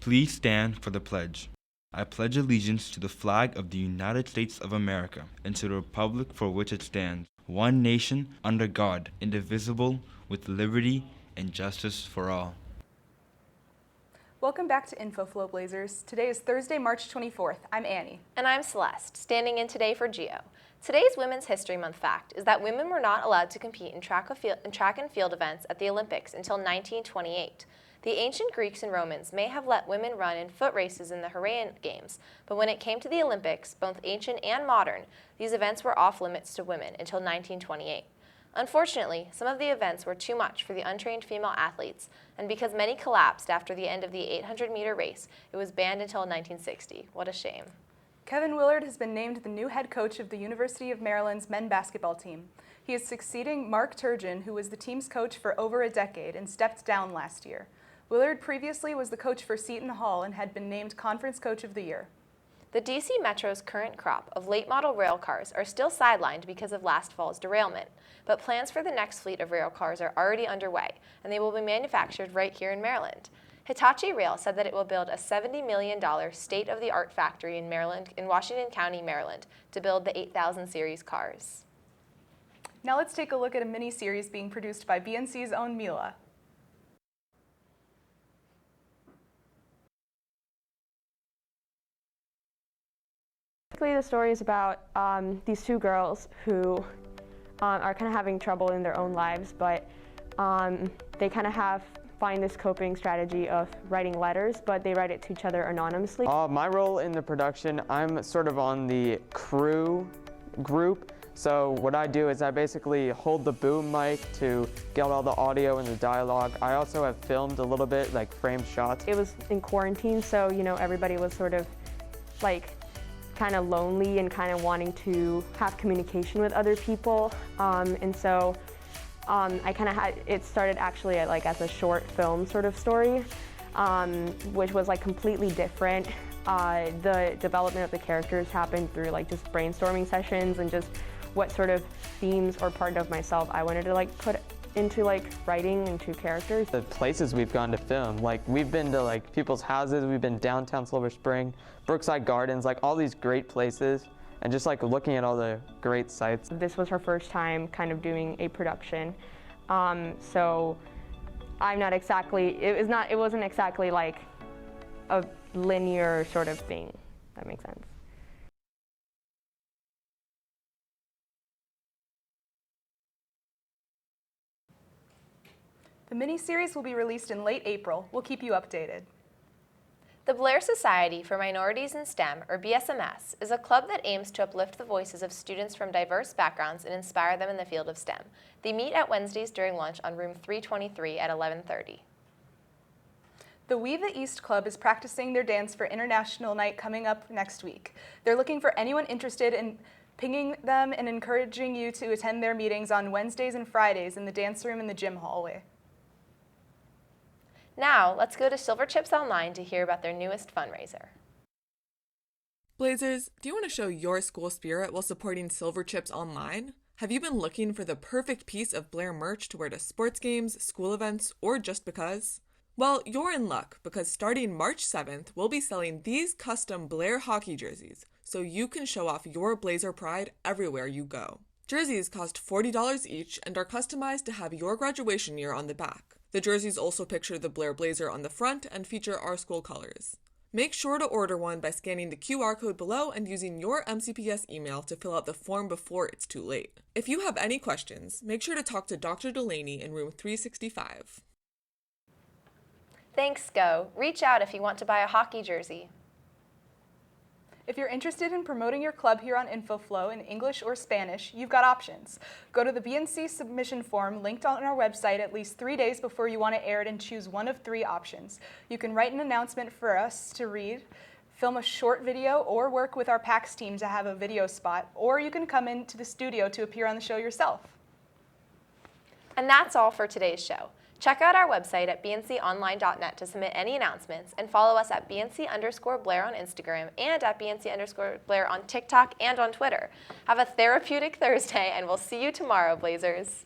Please stand for the pledge. I pledge allegiance to the flag of the United States of America and to the republic for which it stands, one nation, under God, indivisible, with liberty and justice for all. Welcome back to InfoFlow, Blazers. Today is Thursday, March 24th. I'm Annie. And I'm Celeste, standing in today for Geo. Today's Women's History Month fact is that women were not allowed to compete in track and field events at the Olympics until 1928. The ancient Greeks and Romans may have let women run in foot races in the Heraean Games, but when it came to the Olympics, both ancient and modern, these events were off limits to women until 1928. Unfortunately, some of the events were too much for the untrained female athletes, and because many collapsed after the end of the 800-meter race, it was banned until 1960. What a shame. Kevin Willard has been named the new head coach of the University of Maryland's men's basketball team. He is succeeding Mark Turgeon, who was the team's coach for over a decade and stepped down last year. Willard previously was the coach for Seton Hall and had been named Conference Coach of the Year. The DC Metro's current crop of late model rail cars are still sidelined because of last fall's derailment, but plans for the next fleet of rail cars are already underway, and they will be manufactured right here in Maryland. Hitachi Rail said that it will build a $70 million state-of-the-art factory in Washington County, Maryland, to build the 8000 series cars. Now let's take a look at a mini-series being produced by BNC's own Mila. Basically, the story is about these two girls who are kind of having trouble in their own lives, but they kind of find this coping strategy of writing letters, but they write it to each other anonymously. My role in the production, I'm sort of on the crew group. So what I do is I basically hold the boom mic to get all the audio and the dialogue. I also have filmed a little bit, like framed shots. It was in quarantine, so everybody was sort of like kind of lonely and kind of wanting to have communication with other people, and so I kind of it started actually as a short film sort of story, which was completely different. The development of the characters happened through just brainstorming sessions and just what sort of themes or part of myself I wanted to put into writing into characters. The places we've gone to film, we've been to people's houses, we've been downtown Silver Spring, Brookside Gardens, all these great places, and just looking at all the great sites. This was her first time kind of doing a production, so I'm not exactly, it wasn't exactly a linear sort of thing, if that makes sense. The mini-series will be released in late April. We'll keep you updated. The Blair Society for Minorities in STEM, or BSMS, is a club that aims to uplift the voices of students from diverse backgrounds and inspire them in the field of STEM. They meet at Wednesdays during lunch on room 323 at 11:30. The We the East Club is practicing their dance for International Night coming up next week. They're looking for anyone interested in pinging them and encouraging you to attend their meetings on Wednesdays and Fridays in the dance room in the gym hallway. Now, let's go to Silver Chips Online to hear about their newest fundraiser. Blazers, do you want to show your school spirit while supporting Silver Chips Online? Have you been looking for the perfect piece of Blair merch to wear to sports games, school events, or just because? Well, you're in luck because starting March 7th, we'll be selling these custom Blair hockey jerseys so you can show off your Blazer pride everywhere you go. Jerseys cost $40 each and are customized to have your graduation year on the back. The jerseys also picture the Blair Blazer on the front and feature our school colors. Make sure to order one by scanning the QR code below and using your MCPS email to fill out the form before it's too late. If you have any questions, make sure to talk to Dr. Delaney in room 365. Thanks, Go. Reach out if you want to buy a hockey jersey. If you're interested in promoting your club here on InfoFlow in English or Spanish, you've got options. Go to the BNC submission form linked on our website at least 3 days before you want to air it and choose one of 3 options. You can write an announcement for us to read, film a short video, or work with our PAX team to have a video spot, or you can come into the studio to appear on the show yourself. And that's all for today's show. Check out our website at bnconline.net to submit any announcements, and follow us at BNC_Blair on Instagram and at BNC_Blair on TikTok and on Twitter. Have a therapeutic Thursday, and we'll see you tomorrow, Blazers.